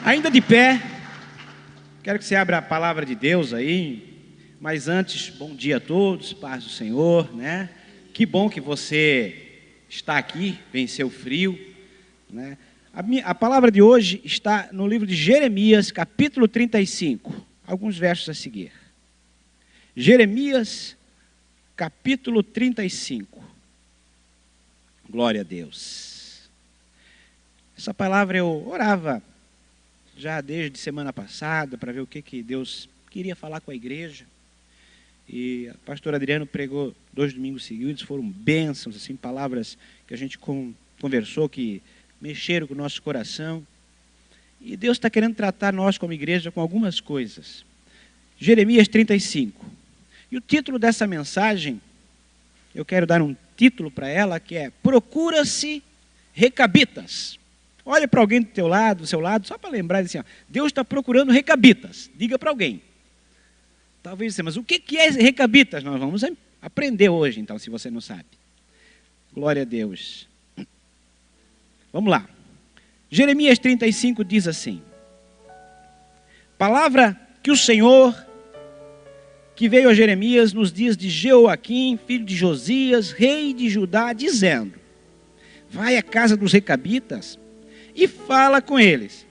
Ainda de pé, quero que você abra a palavra de Deus aí, mas antes, bom dia a todos, paz do Senhor, né? Que bom que você está aqui, venceu o frio, né? A palavra de hoje está no livro de Jeremias, capítulo 35, alguns versos a seguir. Jeremias, capítulo 35. Glória a Deus. Essa palavra eu orava já desde semana passada para ver o que Deus queria falar com a igreja. E a pastora Adriano pregou 2 domingos seguidos, foram bênçãos, assim, palavras que a gente conversou, que mexeram com o nosso coração. E Deus está querendo tratar nós como igreja com algumas coisas. Jeremias 35. E o título dessa mensagem, eu quero dar um título para ela, que é Procura-se Recabitas. Olha para alguém do teu lado, do seu lado, só para lembrar assim, ó, Deus está procurando recabitas. Diga para alguém. Talvez você, mas o que é recabitas? Nós vamos aprender hoje, então, se você não sabe. Glória a Deus. Vamos lá. Jeremias 35 diz assim: palavra que o Senhor, que veio a Jeremias nos dias de Jeoaquim, filho de Josias, rei de Judá, dizendo: vai à casa dos recabitas e fala com eles.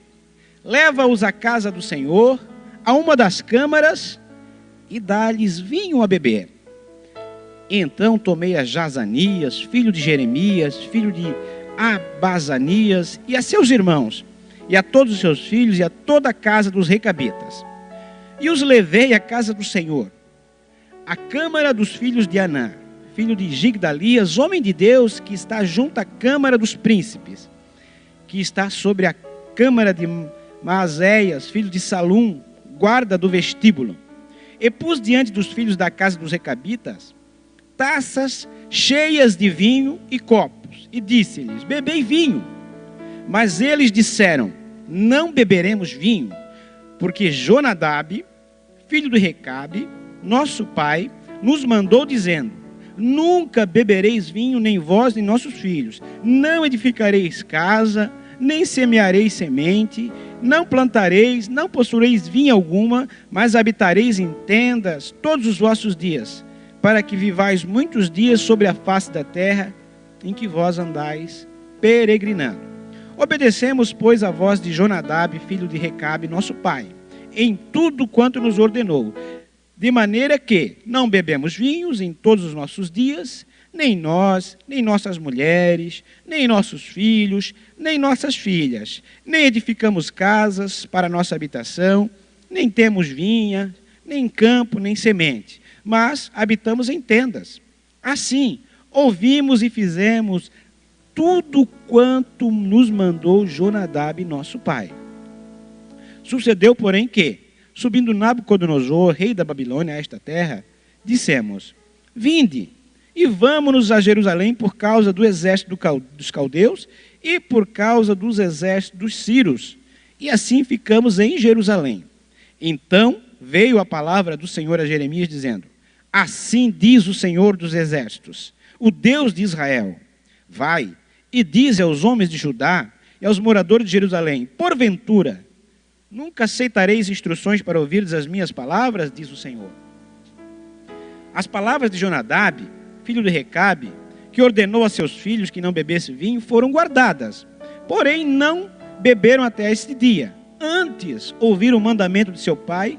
Leva-os à casa do Senhor, a uma das câmaras, e dá-lhes vinho a beber. Então tomei a Jazanias, filho de Jeremias, filho de Abazanias, e a seus irmãos, e a todos os seus filhos, e a toda a casa dos recabitas. E os levei à casa do Senhor, à câmara dos filhos de Anã, filho de Gigdalias, homem de Deus, que está junto à câmara dos príncipes, que está sobre a câmara de Maazéias, filho de Salum, guarda do vestíbulo. E pus diante dos filhos da casa dos recabitas taças cheias de vinho e copos, e disse-lhes: bebei vinho. Mas eles disseram: não beberemos vinho, porque Jonadab, filho de Recabe, nosso pai, nos mandou dizendo: nunca bebereis vinho, nem vós, nem nossos filhos. Não edificareis casa, nem semeareis semente, não plantareis, não possuireis vinha alguma, mas habitareis em tendas todos os vossos dias, para que vivais muitos dias sobre a face da terra em que vós andais peregrinando. Obedecemos, pois, a voz de Jonadab, filho de Recabe, nosso pai, em tudo quanto nos ordenou, de maneira que não bebemos vinhos em todos os nossos dias, nem nós, nem nossas mulheres, nem nossos filhos, nem nossas filhas, nem edificamos casas para nossa habitação, nem temos vinha, nem campo, nem semente, mas habitamos em tendas. Assim, ouvimos e fizemos tudo quanto nos mandou Jonadab, nosso pai. Sucedeu, porém, que, subindo Nabucodonosor, rei da Babilônia, a esta terra, dissemos: vinde, e vamos-nos a Jerusalém por causa do exército dos caldeus e por causa dos exércitos dos sírios. E assim ficamos em Jerusalém. Então veio a palavra do Senhor a Jeremias, dizendo: assim diz o Senhor dos exércitos, o Deus de Israel: vai e dize aos homens de Judá e aos moradores de Jerusalém: porventura, nunca aceitareis instruções para ouvires as minhas palavras, diz o Senhor. As palavras de Jonadab, filho de Recabe, que ordenou a seus filhos que não bebessem vinho, foram guardadas. Porém, não beberam até este dia. Antes, ouviram o mandamento de seu pai.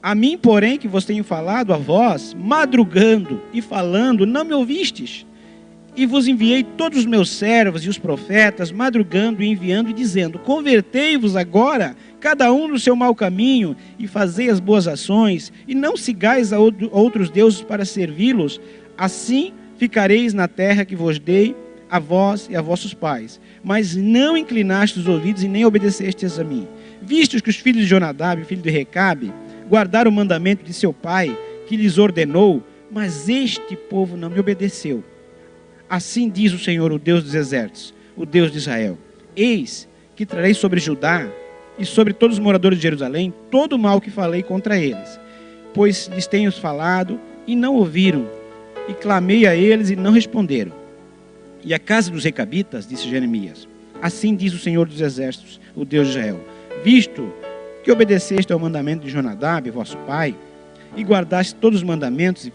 A mim, porém, que vos tenho falado, a vós, madrugando e falando, não me ouvistes. E vos enviei todos os meus servos e os profetas, madrugando e enviando e dizendo: convertei-vos agora, cada um no seu mau caminho, e fazei as boas ações, e não sigais a outros deuses para servi-los. Assim ficareis na terra que vos dei, a vós e a vossos pais. Mas não inclinastes os ouvidos e nem obedecestes a mim. Vistos que os filhos de Jonadab, filho de Recabe, guardaram o mandamento de seu pai, que lhes ordenou, mas este povo não me obedeceu. Assim diz o Senhor, o Deus dos exércitos, o Deus de Israel: eis que trarei sobre Judá e sobre todos os moradores de Jerusalém todo o mal que falei contra eles, pois lhes tenho falado e não ouviram, e clamei a eles e não responderam. E a casa dos recabitas, disse Jeremias, Assim diz o Senhor dos Exércitos, o Deus de Israel: visto que obedeceste ao mandamento de Jonadab, vosso pai, e guardaste todos os mandamentos e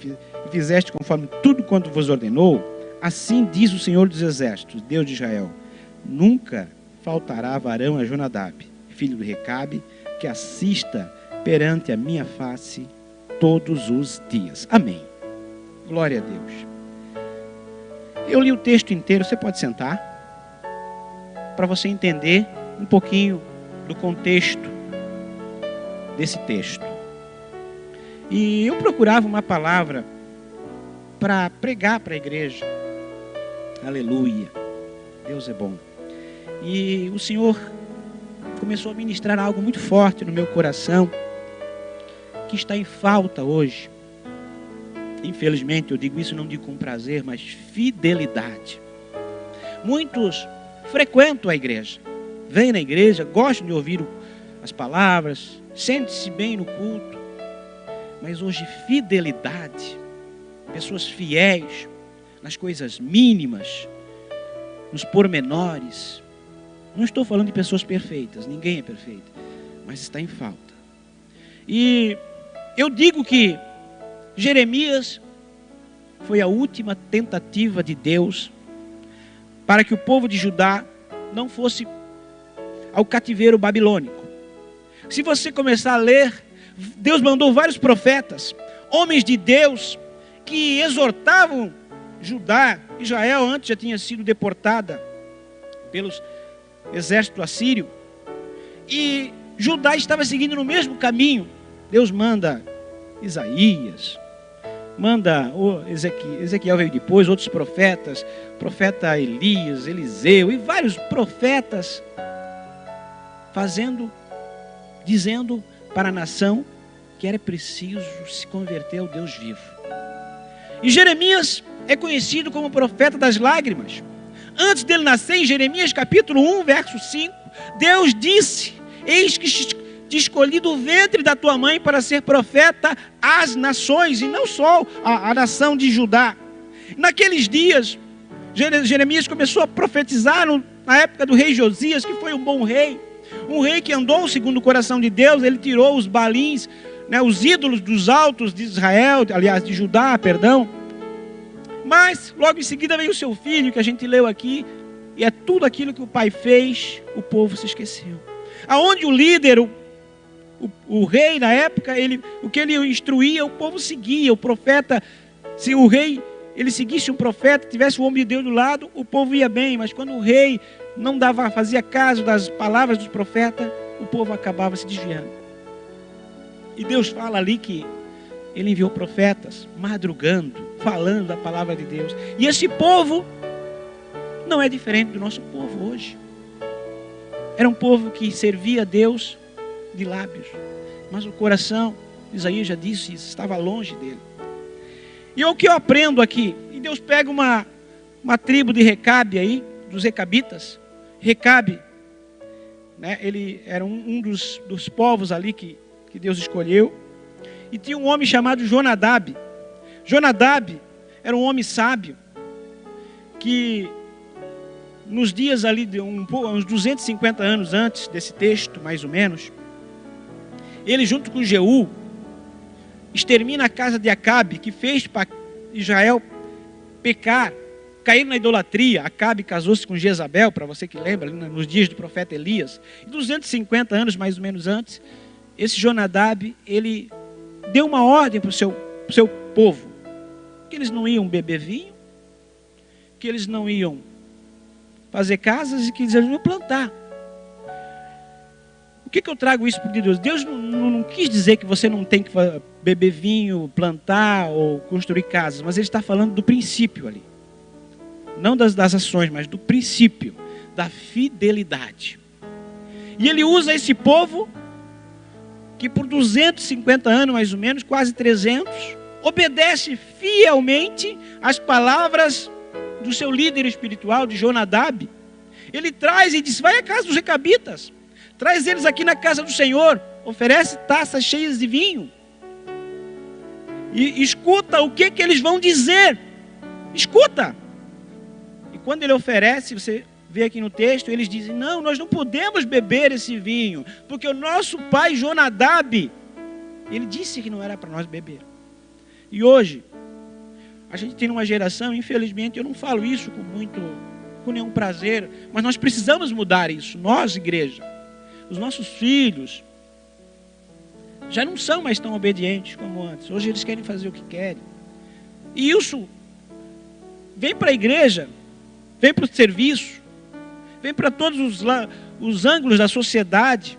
fizeste conforme tudo quanto vos ordenou, assim diz o Senhor dos Exércitos, Deus de Israel: nunca faltará varão a Jonadab, filho de Recabe, que assista perante a minha face todos os dias. Amém. Glória a Deus. Eu li o texto inteiro, você pode sentar, para você entender um pouquinho do contexto desse texto. E eu procurava uma palavra para pregar para a igreja. Aleluia. Deus é bom. E o Senhor começou a ministrar algo muito forte no meu coração, que está em falta hoje. Infelizmente, eu digo isso, não digo com prazer, mas fidelidade. Muitos frequentam a igreja, vêm na igreja, gostam de ouvir as palavras, sentem-se bem no culto, mas hoje fidelidade, pessoas fiéis nas coisas mínimas, nos pormenores. Não estou falando de pessoas perfeitas, ninguém é perfeito, mas está em falta. E eu digo que Jeremias foi a última tentativa de Deus para que o povo de Judá não fosse ao cativeiro babilônico. Se você começar a ler, Deus mandou vários profetas, homens de Deus, que exortavam Judá. Israel antes já tinha sido deportada pelos exército assírio, e Judá estava seguindo no mesmo caminho. Deus manda Isaías, manda Ezequiel veio depois, outros profetas, profeta Elias, Eliseu e vários profetas dizendo para a nação que era preciso se converter ao Deus vivo. E Jeremias é conhecido como profeta das lágrimas. Antes dele nascer, em Jeremias capítulo 1, verso 5, Deus disse: eis que te escolhi do ventre da tua mãe para ser profeta às nações, e não só a nação de Judá. Naqueles dias, Jeremias começou a profetizar na época do rei Josias, que foi um bom rei, um rei que andou segundo o coração de Deus. Ele tirou os balins, os ídolos dos altos de Israel, aliás, de Judá, perdão. Mas logo em seguida veio o seu filho, que a gente leu aqui, e é tudo aquilo que o pai fez, o povo se esqueceu. Aonde o líder, o rei na época, o que ele instruía, o povo seguia. O profeta, se o rei ele seguisse um profeta, tivesse o homem de Deus do lado, o povo ia bem. Mas quando o rei não fazia caso das palavras dos profetas, o povo acabava se desviando. E Deus fala ali que ele enviou profetas madrugando, falando da palavra de Deus. E esse povo não é diferente do nosso povo hoje. Era um povo que servia a Deus de lábios, mas o coração, Isaías já disse isso, estava longe dele. E o que eu aprendo aqui? E Deus pega uma tribo de Recabe aí, dos recabitas. Recabe, ele era um dos povos ali que Deus escolheu. E tinha um homem chamado Jonadab. Jonadab era um homem sábio, que nos dias ali, uns 250 anos antes desse texto, mais ou menos, ele junto com Jeú, extermina a casa de Acabe, que fez para Israel pecar, cair na idolatria. Acabe casou-se com Jezabel, para você que lembra, nos dias do profeta Elias. E 250 anos mais ou menos antes, esse Jonadab, ele deu uma ordem para o seu povo, que eles não iam beber vinho, que eles não iam fazer casas e que eles iam plantar. O que eu trago isso por Deus? Deus não quis dizer que você não tem que beber vinho, plantar ou construir casas, mas Ele está falando do princípio ali. Não das ações, mas do princípio, da fidelidade. E Ele usa esse povo que por 250 anos, mais ou menos, quase 300, obedece fielmente às palavras do seu líder espiritual, de Jonadab. Ele traz e diz: vai à casa dos recabitas, traz eles aqui na casa do Senhor, oferece taças cheias de vinho, e escuta o que eles vão dizer. Escuta. E quando ele oferece, você vê aqui no texto, eles dizem, não, nós não podemos beber esse vinho, porque o nosso pai Jonadab, ele disse que não era para nós beber. E hoje, a gente tem uma geração, infelizmente, eu não falo isso com nenhum prazer, mas nós precisamos mudar isso, nós, igreja. Os nossos filhos já não são mais tão obedientes como antes. Hoje eles querem fazer o que querem. E isso vem para a igreja, vem para o serviço, vem para todos os ângulos da sociedade.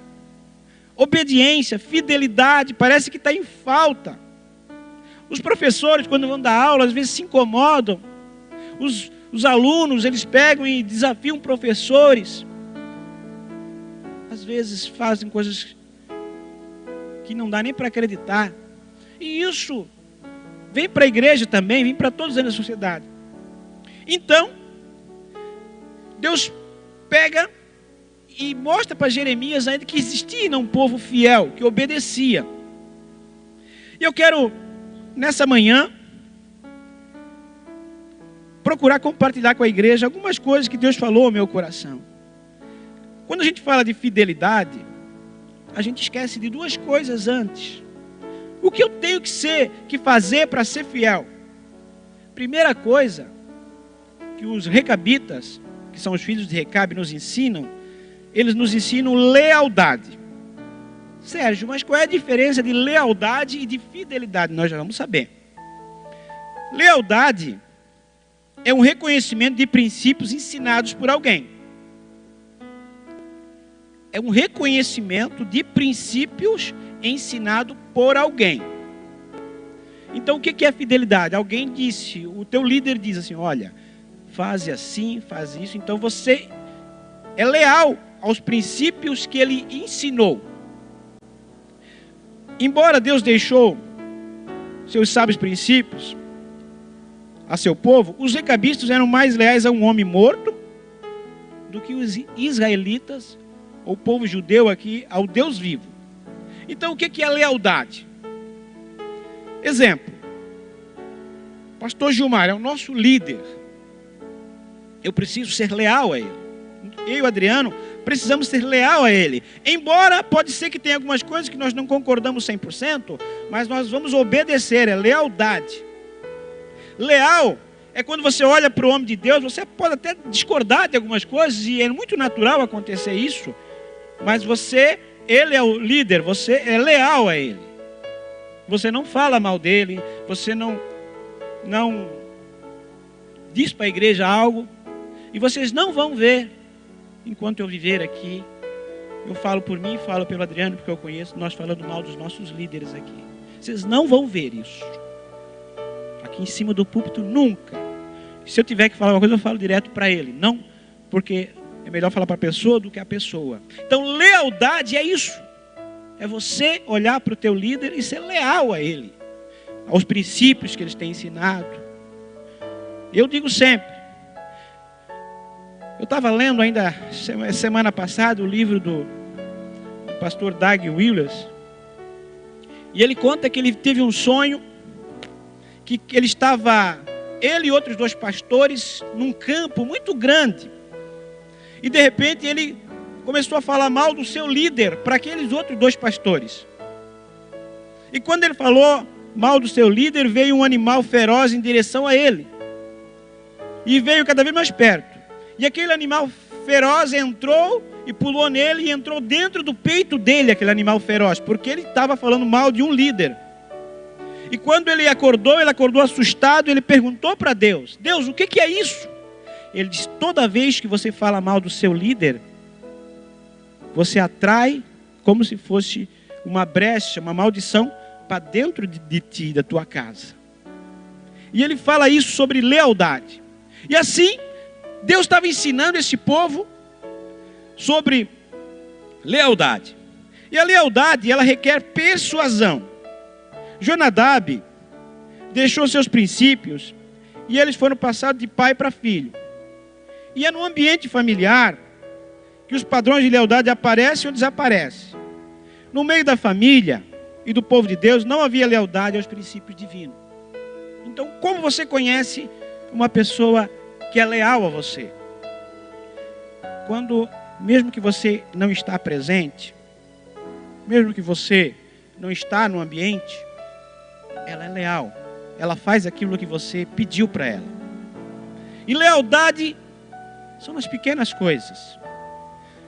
Obediência, fidelidade, parece que está em falta. Os professores, quando vão dar aula, às vezes se incomodam. Os alunos, eles pegam e desafiam professores. Às vezes fazem coisas que não dá nem para acreditar. E isso vem para a igreja também, vem para todos os anos da sociedade. Então, Deus pega e mostra para Jeremias ainda que existia um povo fiel, que obedecia. E eu quero, nessa manhã, procurar compartilhar com a igreja algumas coisas que Deus falou ao meu coração. Quando a gente fala de fidelidade, a gente esquece de duas coisas antes. O que eu tenho que fazer para ser fiel? Primeira coisa que os recabitas, que são os filhos de Recabe, nos ensinam, eles nos ensinam lealdade. Sérgio, mas qual é a diferença de lealdade e de fidelidade? Nós já vamos saber. Lealdade é um reconhecimento de princípios ensinados por alguém. É um reconhecimento de princípios ensinado por alguém. Então o que é fidelidade? Alguém disse, o teu líder diz assim, olha, faz assim, faz isso. Então você é leal aos princípios que ele ensinou. Embora Deus deixou seus sábios princípios a seu povo, os recabistas eram mais leais a um homem morto do que os israelitas, ou o povo judeu aqui, ao Deus vivo. Então o que é lealdade? Exemplo, pastor Gilmar é o nosso líder. Eu preciso ser leal a ele. Eu e o Adriano precisamos ser leal a ele. Embora pode ser que tenha algumas coisas que nós não concordamos 100%, mas nós vamos obedecer, é lealdade. Leal é quando você olha para o homem de Deus, você pode até discordar de algumas coisas, e é muito natural acontecer isso, mas ele é o líder, você é leal a ele. Você não fala mal dele, você não diz para a igreja algo, e vocês não vão ver, enquanto eu viver aqui, eu falo por mim, falo pelo Adriano, porque eu conheço, nós falando mal dos nossos líderes aqui. Vocês não vão ver isso. Aqui em cima do púlpito, nunca. Se eu tiver que falar uma coisa, eu falo direto para ele. Não, porque é melhor falar para a pessoa do que a pessoa. Então, lealdade é isso. É você olhar para o teu líder e ser leal a ele. Aos princípios que eles têm ensinado. Eu digo sempre. Eu estava lendo ainda semana passada o livro do pastor Doug Williams. E ele conta que ele teve um sonho que ele e outros 2 pastores num campo muito grande. E de repente ele começou a falar mal do seu líder para aqueles outros 2 pastores. E quando ele falou mal do seu líder, veio um animal feroz em direção a ele. E veio cada vez mais perto. E aquele animal feroz entrou e pulou nele e entrou dentro do peito dele, aquele animal feroz, porque ele estava falando mal de um líder. E quando ele acordou assustado, ele perguntou para Deus, Deus, o que é isso? Ele disse, toda vez que você fala mal do seu líder, você atrai como se fosse uma brecha, uma maldição para dentro de ti, da tua casa. E ele fala isso sobre lealdade. E assim, Deus estava ensinando esse povo sobre lealdade. E a lealdade, ela requer persuasão. Jonadab deixou seus princípios e eles foram passados de pai para filho. E é no ambiente familiar que os padrões de lealdade aparecem ou desaparecem. No meio da família e do povo de Deus não havia lealdade aos princípios divinos. Então, como você conhece uma pessoa que é leal a você? quando, mesmo que você não está presente, mesmo que você não está no ambiente, ela é leal. Ela faz aquilo que você pediu para ela. E lealdade são as pequenas coisas.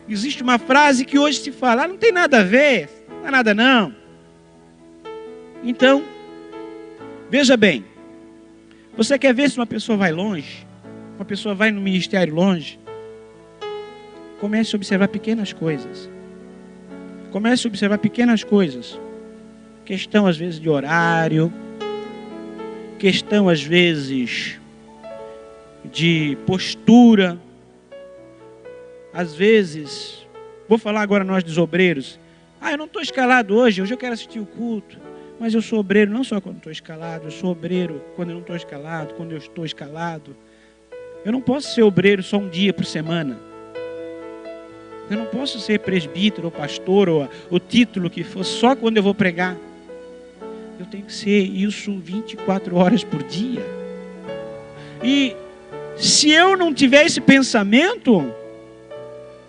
Existe uma frase que hoje se fala, não tem nada a ver, não é nada não. Então, veja bem, você quer ver se uma pessoa vai longe, uma pessoa vai no ministério longe? Comece a observar pequenas coisas. Comece a observar pequenas coisas. Questão às vezes de horário, questão às vezes de postura. Às vezes, vou falar agora nós dos obreiros. Eu não estou escalado hoje eu quero assistir o culto. Mas eu sou obreiro não só quando estou escalado, eu sou obreiro quando eu não estou escalado, quando eu estou escalado. Eu não posso ser obreiro só um dia por semana. Eu não posso ser presbítero ou pastor ou o título que for só quando eu vou pregar. Eu tenho que ser isso 24 horas por dia. E se eu não tiver esse pensamento,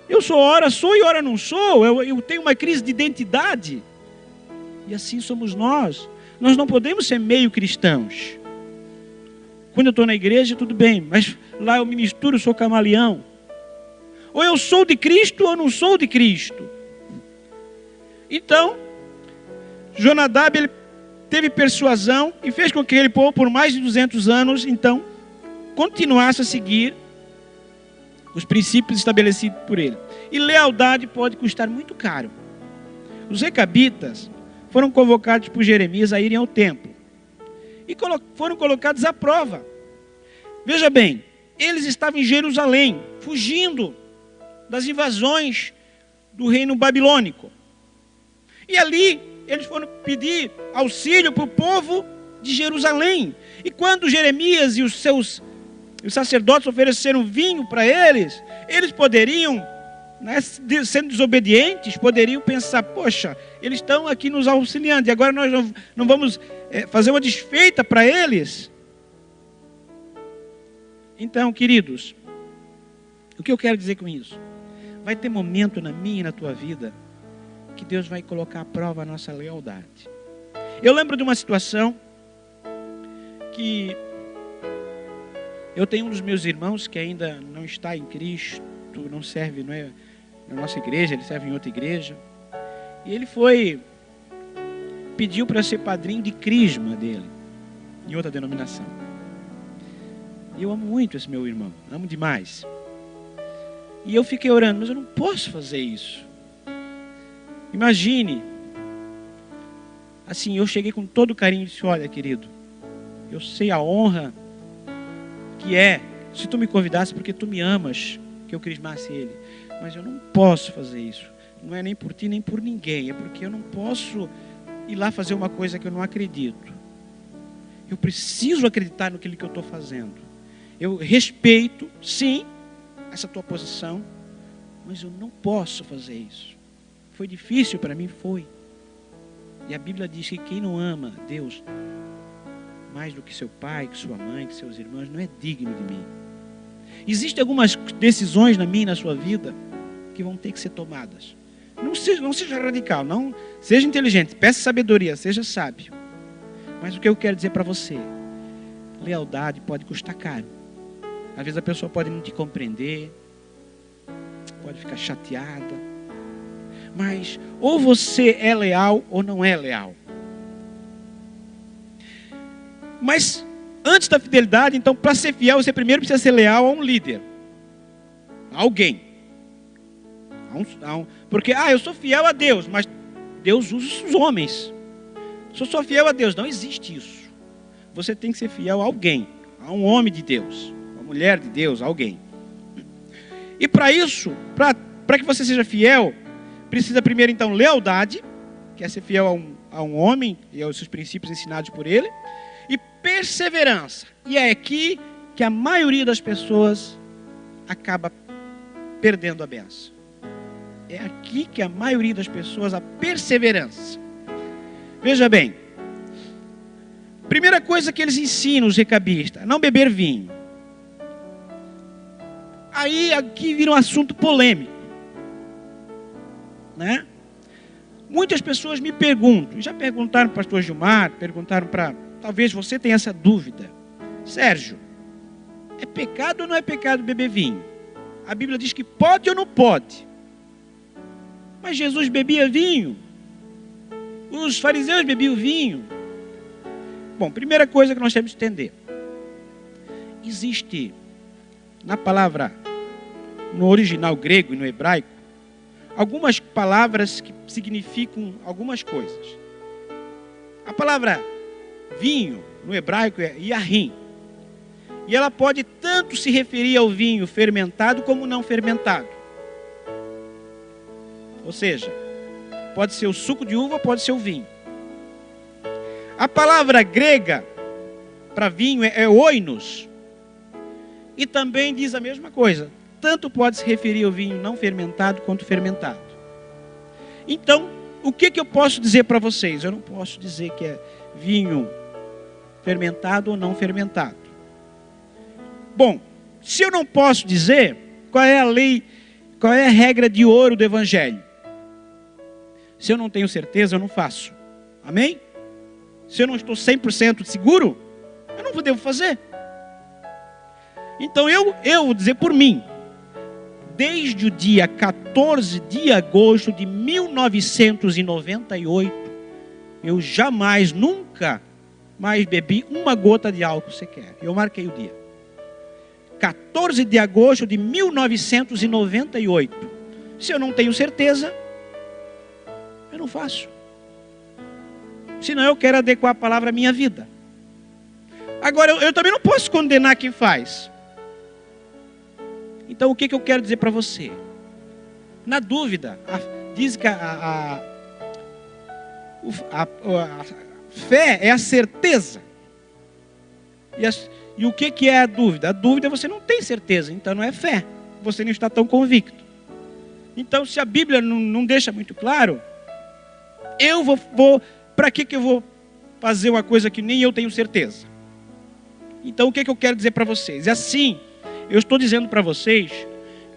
eu sou ora sou e ora não sou. Eu tenho uma crise de identidade. E assim somos nós. Nós não podemos ser meio cristãos. Quando eu estou na igreja, tudo bem. Mas lá eu me misturo, sou camaleão. Ou eu sou de Cristo ou não sou de Cristo. Então, Jonadab, ele teve persuasão e fez com que ele povo por mais de 200 anos, então, continuasse a seguir os princípios estabelecidos por ele. E lealdade pode custar muito caro. Os recabitas foram convocados por Jeremias a irem ao templo. E foram colocados à prova. Veja bem, eles estavam em Jerusalém, fugindo das invasões do reino babilônico. E ali eles foram pedir auxílio para o povo de Jerusalém. E quando Jeremias e os sacerdotes ofereceram vinho para eles, eles poderiam, sendo desobedientes, poderiam pensar, poxa, eles estão aqui nos auxiliando, e agora nós não vamos fazer uma desfeita para eles. Então, queridos, o que eu quero dizer com isso? Vai ter momento na minha e na tua vida que Deus vai colocar à prova a nossa lealdade. Eu lembro de uma situação que eu tenho um dos meus irmãos que ainda não está em Cristo, não serve, não é na nossa igreja, ele serve em outra igreja. E ele pediu para ser padrinho de crisma dele, em outra denominação. E eu amo muito esse meu irmão, amo demais. E eu fiquei orando, mas eu não posso fazer isso. Imagine, assim, eu cheguei com todo carinho e disse, olha, querido, eu sei a honra que é, se tu me convidasse porque tu me amas, que eu crismasse ele. Mas eu não posso fazer isso. Não é nem por ti, nem por ninguém. É porque eu não posso ir lá fazer uma coisa que eu não acredito. Eu preciso acreditar no que eu estou fazendo. Eu respeito, sim, essa tua posição, mas eu não posso fazer isso. Foi difícil para mim? Foi. E a Bíblia diz que quem não ama Deus mais do que seu pai, que sua mãe, que seus irmãos, não é digno de mim. Existem algumas decisões na minha e na sua vida que vão ter que ser tomadas. Não seja radical, não seja inteligente, peça sabedoria, seja sábio. Mas o que eu quero dizer para você, lealdade pode custar caro. Às vezes a pessoa pode não te compreender, pode ficar chateada. Mas ou você é leal ou não é leal. Mas antes da fidelidade, então, para ser fiel, você primeiro precisa ser leal a um líder. A alguém. Porque, eu sou fiel a Deus, mas Deus usa os homens. Se eu sou fiel a Deus, não existe isso. Você tem que ser fiel a alguém. A um homem de Deus. A uma mulher de Deus, a alguém. E para isso, para que você seja fiel, precisa primeiro, então, lealdade, que é ser fiel a um homem e aos seus princípios ensinados por ele. E perseverança. E é aqui que a maioria das pessoas acaba perdendo a bênção. É aqui que a maioria das pessoas, a perseverança. Veja bem. Primeira coisa que eles ensinam, os recabistas, não beber vinho. Aí aqui vira um assunto polêmico, né? Muitas pessoas me perguntam, já perguntaram para o pastor Gilmar, perguntaram para... Talvez você tenha essa dúvida. Sérgio, é pecado ou não é pecado beber vinho? A Bíblia diz que pode ou não pode. Mas Jesus bebia vinho. Os fariseus bebiam vinho. Bom, primeira coisa que nós temos que entender. Existe, na palavra, no original grego e no hebraico, algumas palavras que significam algumas coisas. A palavra vinho, no hebraico, é yahin. E ela pode tanto se referir ao vinho fermentado como não fermentado. Ou seja, pode ser o suco de uva, pode ser o vinho. A palavra grega para vinho é oinos. E também diz a mesma coisa. Tanto pode se referir ao vinho não fermentado quanto fermentado. Então, o que eu posso dizer para vocês? Eu não posso dizer que é vinho fermentado ou não fermentado. Bom, se eu não posso dizer, qual é a lei, qual é a regra de ouro do Evangelho? Se eu não tenho certeza, eu não faço. Amém? Se eu não estou 100% seguro, eu não devo fazer. Então eu vou dizer por mim. Desde o dia 14 de agosto de 1998, eu jamais, nunca mais bebi uma gota de álcool sequer. Eu marquei o dia. 14 de agosto de 1998. Se eu não tenho certeza, eu não faço. Senão eu quero adequar a palavra à minha vida. Agora, eu também não posso condenar quem faz. Então, o que eu quero dizer para você? Na dúvida, diz que a fé é a certeza. E o que é a dúvida? A dúvida você não tem certeza, então não é fé. Você não está tão convicto. Então, se a Bíblia não deixa muito claro, eu vou para que eu vou fazer uma coisa que nem eu tenho certeza? Então, o que eu quero dizer para vocês? É assim, eu estou dizendo para vocês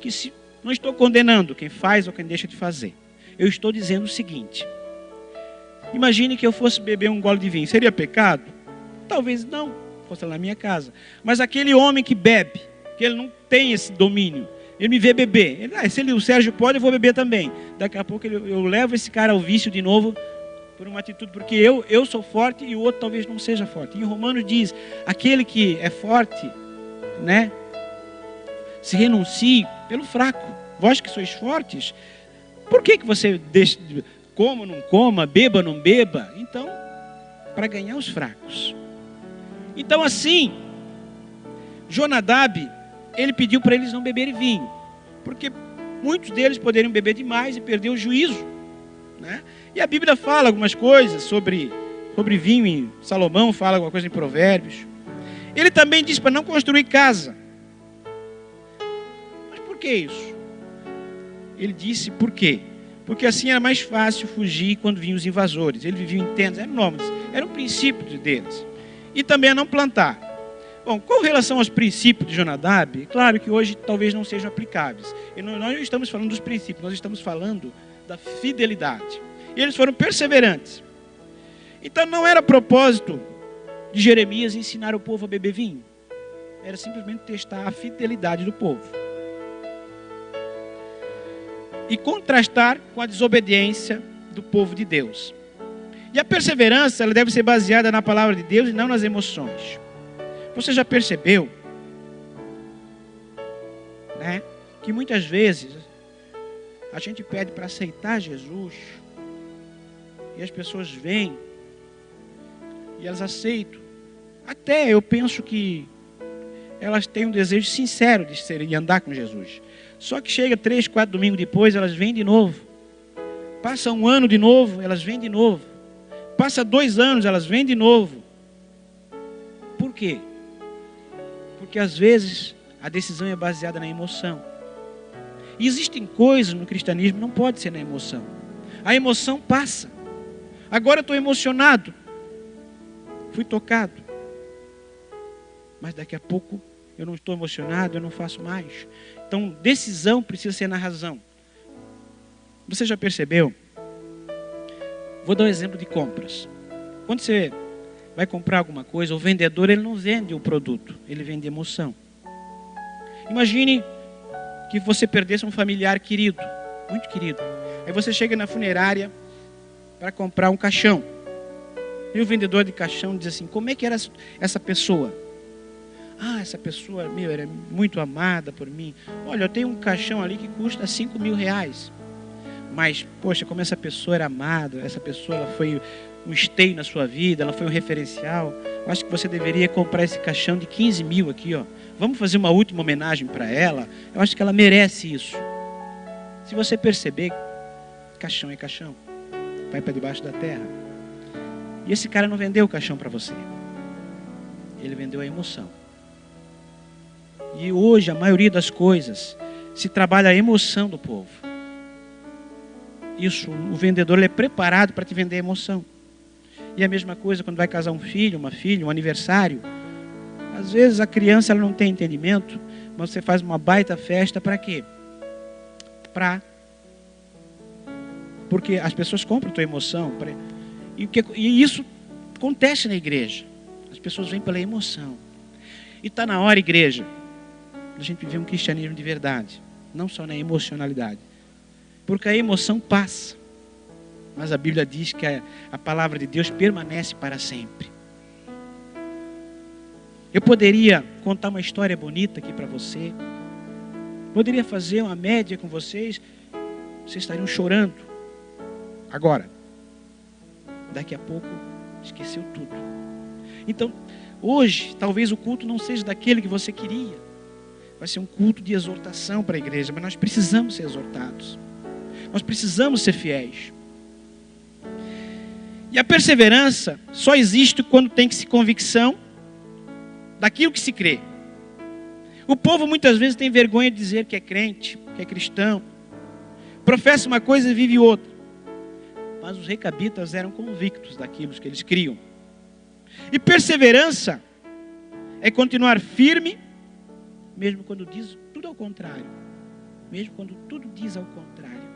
que não estou condenando quem faz ou quem deixa de fazer. Eu estou dizendo o seguinte. Imagine que eu fosse beber um gole de vinho. Seria pecado? Talvez não, fosse lá na minha casa. Mas aquele homem que bebe, que ele não tem esse domínio, ele me vê beber. Se o Sérgio pode, eu vou beber também. Daqui a pouco eu levo esse cara ao vício de novo por uma atitude, porque eu sou forte e o outro talvez não seja forte. Em Romanos diz, aquele que é forte, né, se renuncie pelo fraco. Vós que sois fortes, por que você deixa, coma ou não coma, beba ou não beba? Então, para ganhar os fracos. Então assim, Jonadab, ele pediu para eles não beberem vinho, porque muitos deles poderiam beber demais e perder o juízo, né? E a Bíblia fala algumas coisas sobre vinho, em Salomão fala alguma coisa em Provérbios. Ele também diz para não construir casa. Mas por que isso? Ele disse por quê? Porque assim era mais fácil fugir quando vinham os invasores. Eles viviam em tendas, eram nômades, era um princípio deles. E também a não plantar. Bom, com relação aos princípios de Jonadab, claro que hoje talvez não sejam aplicáveis. E nós não estamos falando dos princípios, nós estamos falando da fidelidade. E eles foram perseverantes. Então não era propósito de Jeremias ensinar o povo a beber vinho. Era simplesmente testar a fidelidade do povo. E contrastar com a desobediência do povo de Deus. E a perseverança, ela deve ser baseada na palavra de Deus e não nas emoções. Você já percebeu, né, que muitas vezes a gente pede para aceitar Jesus e as pessoas vêm e elas aceitam. Até eu penso que elas têm um desejo sincero de andar com Jesus. Só que chega 3, 4 domingos depois, elas vêm de novo. Passa um ano de novo, elas vêm de novo. Passa 2 anos, elas vêm de novo. Por quê? Porque às vezes a decisão é baseada na emoção. E existem coisas no cristianismo que não pode ser na emoção. A emoção passa. Agora eu estou emocionado. Fui tocado. Mas daqui a pouco eu não estou emocionado, eu não faço mais. Então, decisão precisa ser na razão. Você já percebeu? Vou dar um exemplo de compras. Quando você vai comprar alguma coisa, o vendedor ele não vende o produto, ele vende emoção. Imagine que você perdesse um familiar querido, muito querido. Aí você chega na funerária para comprar um caixão. E o vendedor de caixão diz assim: como é que era essa pessoa? Ah, essa pessoa, era muito amada por mim. Olha, eu tenho um caixão ali que custa 5 mil reais. Mas, poxa, como essa pessoa era amada, essa pessoa ela foi um esteio na sua vida, ela foi um referencial. Eu acho que você deveria comprar esse caixão de 15 mil aqui, ó. Vamos fazer uma última homenagem para ela. Eu acho que ela merece isso. Se você perceber, caixão é caixão. Vai para debaixo da terra. E esse cara não vendeu o caixão para você. Ele vendeu a emoção. E hoje, a maioria das coisas, se trabalha a emoção do povo. Isso, o vendedor ele é preparado para te vender a emoção. E a mesma coisa quando vai casar um filho, uma filha, um aniversário. Às vezes a criança ela não tem entendimento, mas você faz uma baita festa para quê? Porque as pessoas compram a tua emoção. E isso acontece na igreja. As pessoas vêm pela emoção. E está na hora, igreja, a gente viver um cristianismo de verdade. Não só na emocionalidade. Porque a emoção passa. Mas a Bíblia diz que a palavra de Deus permanece para sempre. Eu poderia contar uma história bonita aqui para você. Poderia fazer uma média com vocês. Vocês estariam chorando. Agora. Daqui a pouco, esqueceu tudo. Então, hoje, talvez o culto não seja daquele que você queria. Vai ser um culto de exortação para a igreja. Mas nós precisamos ser exortados. Nós precisamos ser fiéis. E a perseverança só existe quando tem-se convicção daquilo que se crê. O povo muitas vezes tem vergonha de dizer que é crente, que é cristão. Professa uma coisa e vive outra. Mas os recabitas eram convictos daquilo que eles criam. E perseverança é continuar firme, mesmo quando diz tudo ao contrário. Mesmo quando tudo diz ao contrário.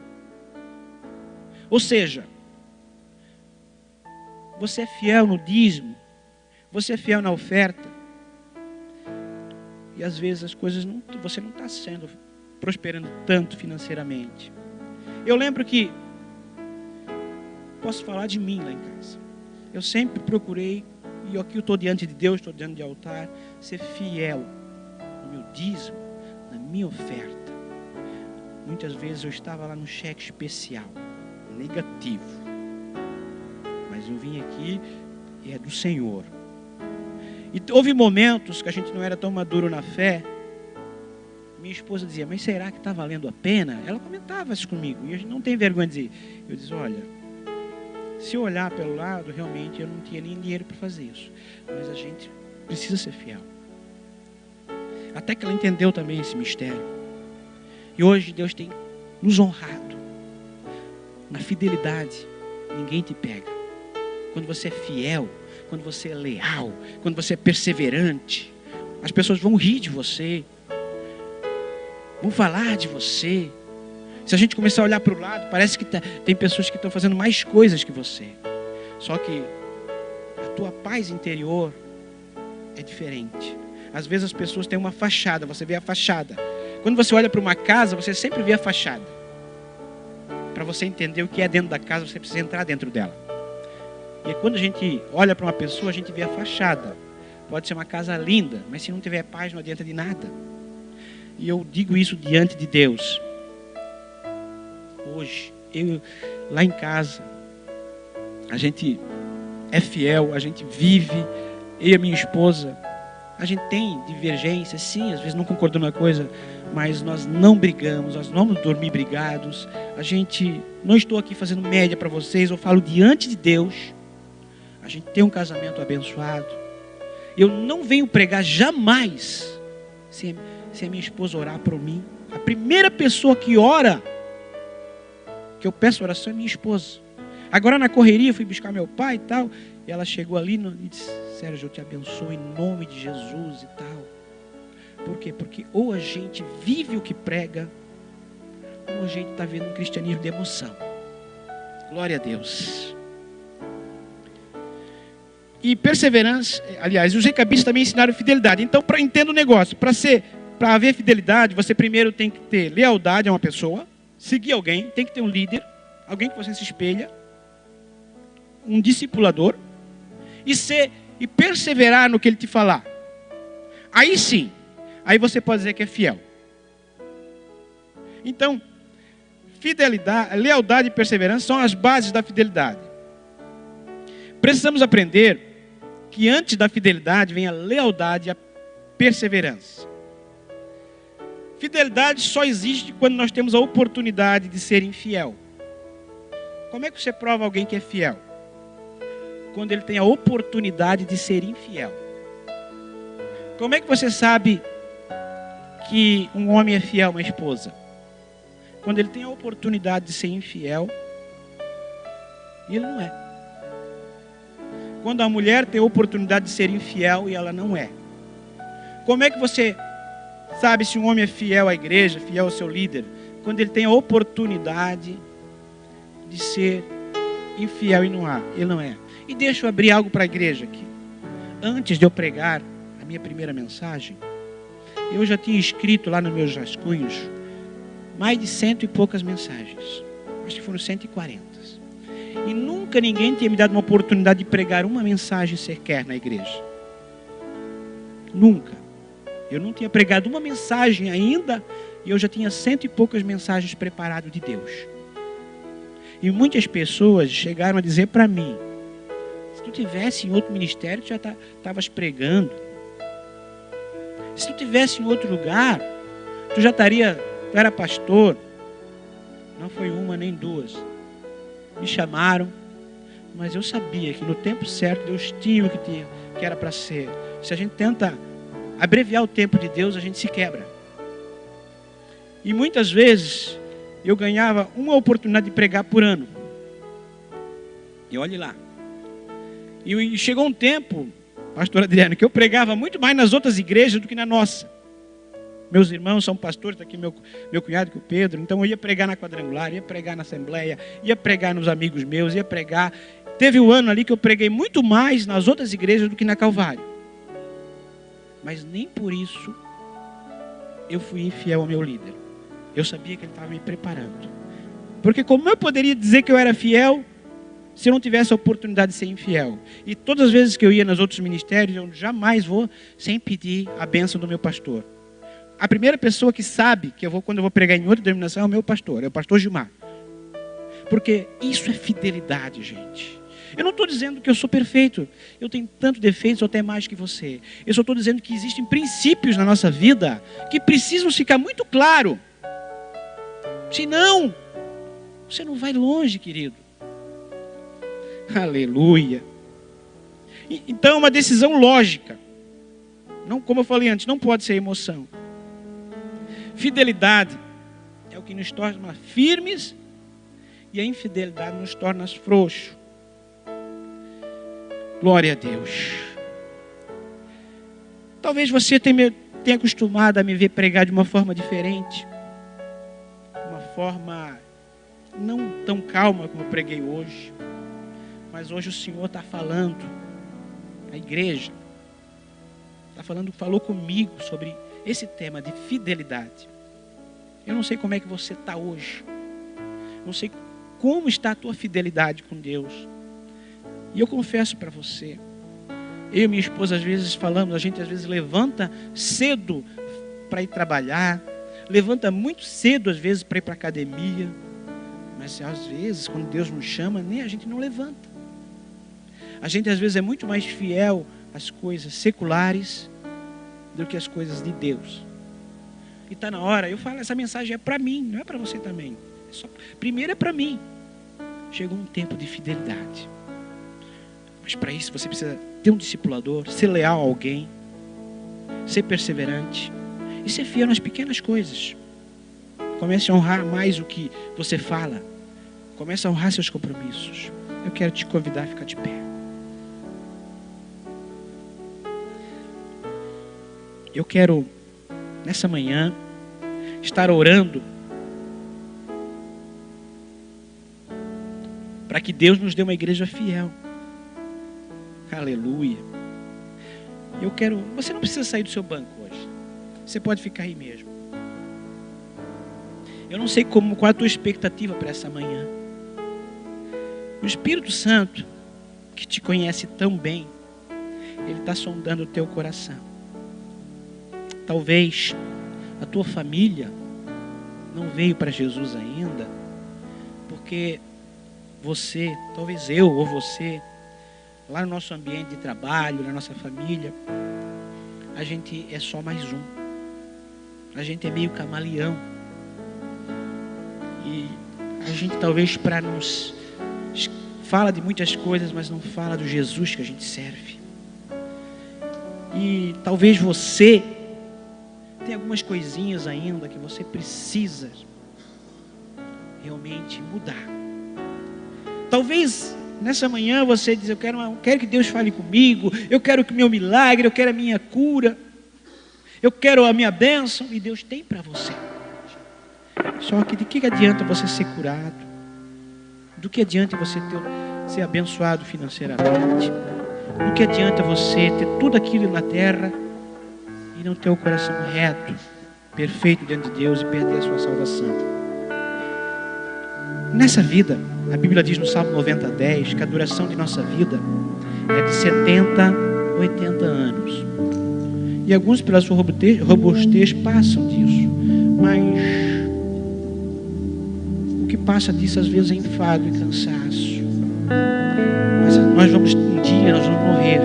Ou seja, você é fiel no dízimo, você é fiel na oferta. E às vezes as coisas você não está prosperando tanto financeiramente. Eu lembro que, posso falar de mim lá em casa. Eu sempre procurei, e aqui eu estou diante de Deus, estou diante de altar, ser fiel no meu dízimo, na minha oferta. Muitas vezes eu estava lá no cheque especial, negativo. Mas eu vim aqui e é do Senhor. E houve momentos que a gente não era tão maduro na fé. Minha esposa dizia: mas será que está valendo a pena? Ela comentava isso comigo. E a gente não tem vergonha de dizer. Eu disse: olha, se eu olhar pelo lado, realmente eu não tinha nem dinheiro para fazer isso. Mas a gente precisa ser fiel. Até que ela entendeu também esse mistério. E hoje Deus tem nos honrado. Na fidelidade, ninguém te pega. Quando você é fiel, quando você é leal, quando você é perseverante, as pessoas vão rir de você, vão falar de você. Se a gente começar a olhar para o lado, parece que tem pessoas que estão fazendo mais coisas que você. Só que a tua paz interior é diferente. Às vezes as pessoas têm uma fachada, você vê a fachada. Quando você olha para uma casa, você sempre vê a fachada. Para você entender o que é dentro da casa, você precisa entrar dentro dela. E quando a gente olha para uma pessoa, a gente vê a fachada. Pode ser uma casa linda, mas se não tiver paz, não adianta de nada. E eu digo isso diante de Deus. Hoje, lá em casa, a gente é fiel, a gente vive, eu e a minha esposa, a gente tem divergências, sim, às vezes não concordamos na coisa, mas nós não brigamos, nós não vamos dormir brigados. Não estou aqui fazendo média para vocês, eu falo diante de Deus. A gente tem um casamento abençoado. Eu não venho pregar jamais se a minha esposa orar por mim. A primeira pessoa que ora, que eu peço oração, é minha esposa. Agora na correria, eu fui buscar meu pai e tal, e ela chegou ali e disse: Sérgio, eu te abençoo em nome de Jesus e tal. Por quê? Porque ou a gente vive o que prega, ou a gente está vendo um cristianismo de emoção. Glória a Deus. E perseverança, aliás, os recabitas também ensinaram fidelidade. Então, para entender o negócio, para haver fidelidade, você primeiro tem que ter lealdade a uma pessoa, seguir alguém, tem que ter um líder, alguém que você se espelha, um discipulador, e perseverar no que ele te falar. Aí sim, aí você pode dizer que é fiel. Então, fidelidade, lealdade e perseverança são as bases da fidelidade. Precisamos aprender que antes da fidelidade vem a lealdade e a perseverança. Fidelidade só existe quando nós temos a oportunidade de ser infiel. Como é que você prova alguém que é fiel? Quando ele tem a oportunidade de ser infiel. Como é que você sabe que um homem é fiel a uma esposa? Quando ele tem a oportunidade de ser infiel, e ele não é. Quando a mulher tem a oportunidade de ser infiel e ela não é. Como é que você sabe se um homem é fiel à igreja, fiel ao seu líder? Quando ele tem a oportunidade de ser infiel e ele não é. E deixa eu abrir algo para a igreja aqui. Antes de eu pregar a minha primeira mensagem, eu já tinha escrito lá nos meus rascunhos mais de 100 e poucas mensagens. Acho que foram 140. E nunca ninguém tinha me dado uma oportunidade de pregar uma mensagem sequer na igreja. Nunca. Eu não tinha pregado uma mensagem ainda e eu já tinha 100 e poucas mensagens preparadas de Deus. E muitas pessoas chegaram a dizer para mim: se tu tivesse em outro ministério, tu já estavas pregando. Se tu tivesse em outro lugar, tu era pastor. Não foi uma nem duas. Me chamaram, mas eu sabia que no tempo certo Deus tinha o que era para ser. Se a gente tenta abreviar o tempo de Deus, a gente se quebra. E muitas vezes eu ganhava uma oportunidade de pregar por ano. E olhe lá. E chegou um tempo, pastor Adriano, que eu pregava muito mais nas outras igrejas do que na nossa. Meus irmãos são pastores, está aqui meu cunhado, que é o Pedro. Então eu ia pregar na quadrangular, ia pregar na assembleia, ia pregar nos amigos meus, ia pregar. Teve um ano ali que eu preguei muito mais nas outras igrejas do que na Calvário. Mas nem por isso eu fui infiel ao meu líder. Eu sabia que ele estava me preparando. Porque como eu poderia dizer que eu era fiel se eu não tivesse a oportunidade de ser infiel? E todas as vezes que eu ia nos outros ministérios, eu jamais vou sem pedir a bênção do meu pastor. A primeira pessoa que sabe que quando eu vou pregar em outra denominação é o meu pastor, é o pastor Gilmar. Porque isso é fidelidade, gente. Eu não estou dizendo que eu sou perfeito. Eu tenho tanto defeitos, ou até mais que você. Eu só estou dizendo que existem princípios na nossa vida que precisam ficar muito claro. Senão, você não vai longe, querido. Aleluia. Então é uma decisão lógica. Não, como eu falei antes, não pode ser emoção. Fidelidade é o que nos torna firmes e a infidelidade nos torna frouxos. Glória a Deus. Talvez você tenha acostumado a me ver pregar de uma forma diferente. Uma forma não tão calma como eu preguei hoje. Mas hoje o Senhor está falando, a igreja falou comigo sobre esse tema de fidelidade. Eu não sei como é que você está hoje. Não sei como está a tua fidelidade com Deus. E eu confesso para você, eu e minha esposa às vezes falamos, a gente às vezes levanta cedo para ir trabalhar, levanta muito cedo às vezes para ir para a academia, mas às vezes quando Deus nos chama, nem a gente não levanta. A gente às vezes é muito mais fiel às coisas seculares do que às coisas de Deus. E está na hora, eu falo, essa mensagem é para mim, não é para você também. Primeiro é para mim. Chegou um tempo de fidelidade. Mas para isso você precisa ter um discipulador, ser leal a alguém, ser perseverante e ser fiel nas pequenas coisas. Comece a honrar mais o que você fala. Comece a honrar seus compromissos. Eu quero te convidar a ficar de pé. Eu quero nessa manhã, estar orando para que Deus nos dê uma igreja fiel. Aleluia. Você não precisa sair do seu banco hoje. Você pode ficar aí mesmo. Eu não sei qual a tua expectativa para essa manhã. O Espírito Santo, que te conhece tão bem, ele está sondando o teu coração. Talvez a tua família não veio para Jesus ainda, porque você, talvez eu ou você, lá no nosso ambiente de trabalho, na nossa família, a gente é só mais um. A gente é meio camaleão. E a gente talvez fala de muitas coisas, mas não fala do Jesus que a gente serve. E talvez você tem algumas coisinhas ainda que você precisa realmente mudar. Talvez nessa manhã você diz: eu quero que Deus fale comigo, eu quero que o meu milagre, eu quero a minha cura, eu quero a minha bênção, e Deus tem para você. Só que de que adianta você ser curado? Do que adianta você ser abençoado financeiramente? Do que adianta você ter tudo aquilo na terra e não ter o coração reto, perfeito diante de Deus, e perder a sua salvação? Nessa vida, a Bíblia diz no Salmo 90:10 que a duração de nossa vida é de 70 a 80 anos. E alguns, pela sua robustez, passam disso. Mas o que passa disso às vezes é enfado e cansaço. Mas um dia nós vamos morrer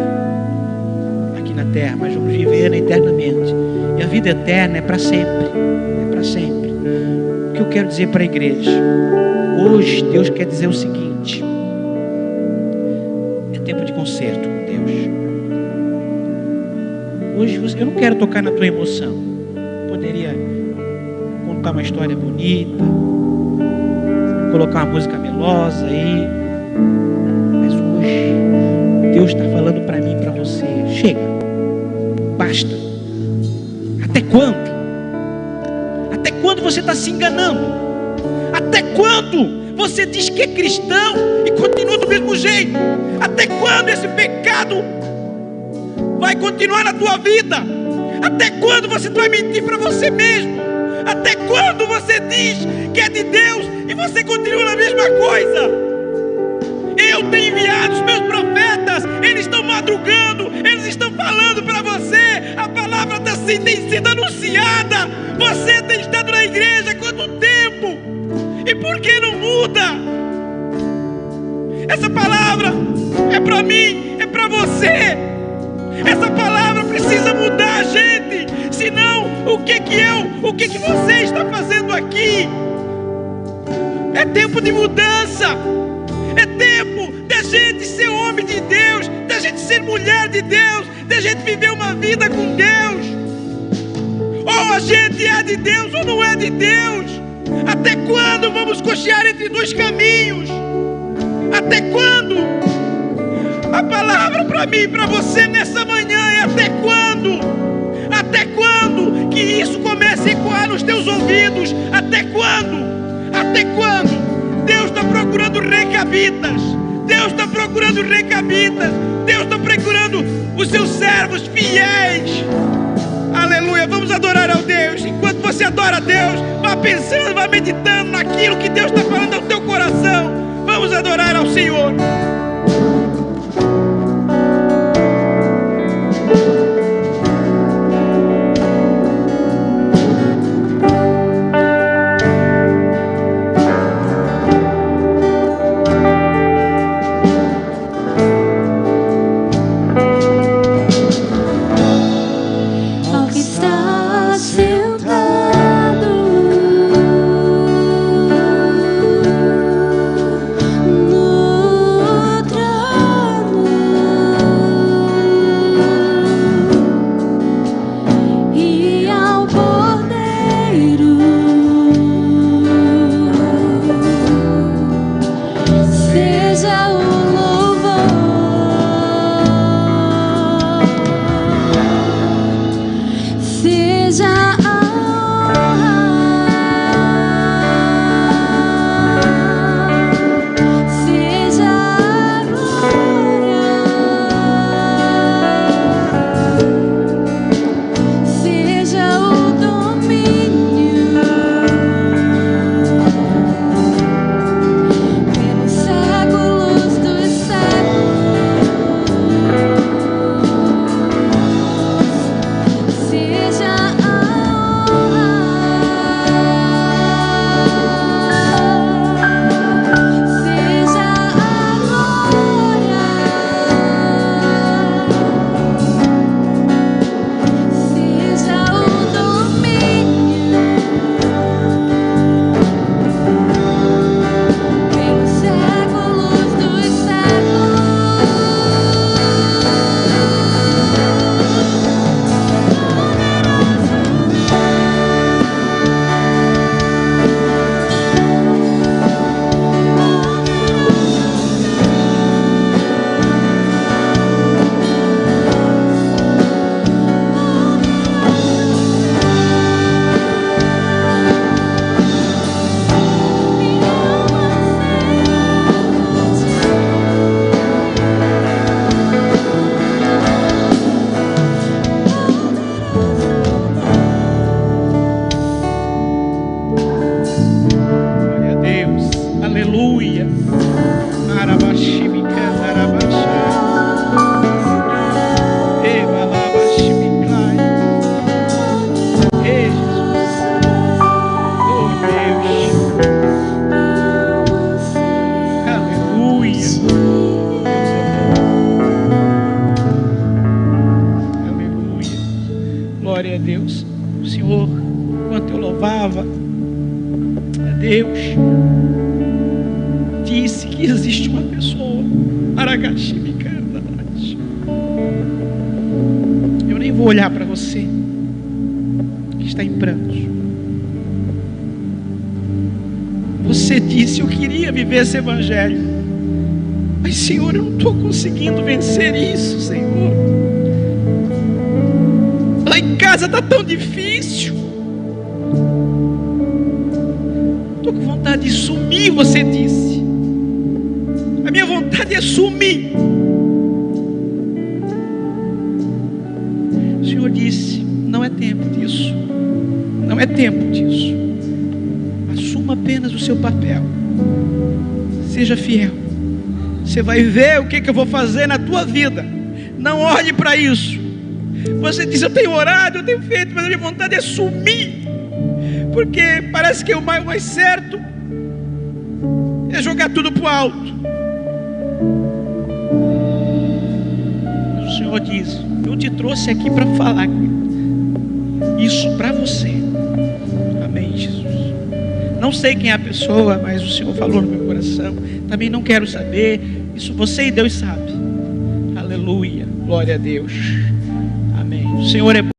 aqui na terra, mas vamos viver eternamente. E a vida eterna é para sempre. É para sempre. O que eu quero dizer para a igreja? Hoje Deus quer dizer o seguinte: é tempo de conserto com Deus. Hoje eu não quero tocar na tua emoção. Poderia contar uma história bonita, colocar uma música melosa aí, mas hoje Deus está falando para mim e para você: chega, basta. Até quando? Até quando você está se enganando? Até quando você diz que é cristão e continua do mesmo jeito? Até quando esse pecado vai continuar na tua vida? Até quando você vai mentir para você mesmo? Até quando você diz que é de Deus e você continua na mesma coisa? Eu tenho enviado os meus profetas, eles estão madrugando, eles estão falando para você, a palavra tem sido anunciada. Você tem estado na igreja há quanto tempo? E por que não muda? Essa palavra é para mim, é para você. Essa palavra precisa mudar a gente. Senão, o que você está fazendo aqui? É tempo de mudança. É tempo da gente ser homem de Deus, da gente ser mulher de Deus, da gente viver uma vida com Deus. Ou a gente é de Deus ou não é de Deus. Até quando vamos cochear entre dois caminhos? Até quando? A palavra para mim e para você nessa manhã é: até quando? Até quando que isso comece a ecoar nos teus ouvidos? Até quando? Até quando? Deus está procurando recabitas. Deus está procurando recabitas. Deus está procurando os seus servos fiéis. Aleluia, vamos adorar ao Deus. Enquanto você adora a Deus, vá pensando, vá meditando naquilo que Deus está falando ao teu coração. Vamos adorar ao Senhor. No Deus disse que existe uma pessoa, eu nem vou olhar para você que está em prantos. Você disse: eu queria viver esse evangelho, mas Senhor, eu não estou conseguindo vencer isso, Senhor. Lá em casa está tão difícil, estou com vontade de sumir. Você disse, a minha vontade é sumir. O Senhor disse: não é tempo disso, não é tempo disso. Assuma apenas o seu papel, seja fiel. Você vai ver o que eu vou fazer na tua vida. Não olhe para isso. Você diz: eu tenho orado, eu tenho feito, mas a minha vontade é sumir, porque parece que o mais certo é jogar tudo para o alto. Mas o Senhor diz: eu te trouxe aqui para falar isso para você. Amém, Jesus. Não sei quem é a pessoa, mas o Senhor falou no meu coração. Também não quero saber. Isso você e Deus sabe. Aleluia. Glória a Deus. Amém. O Senhor é bom.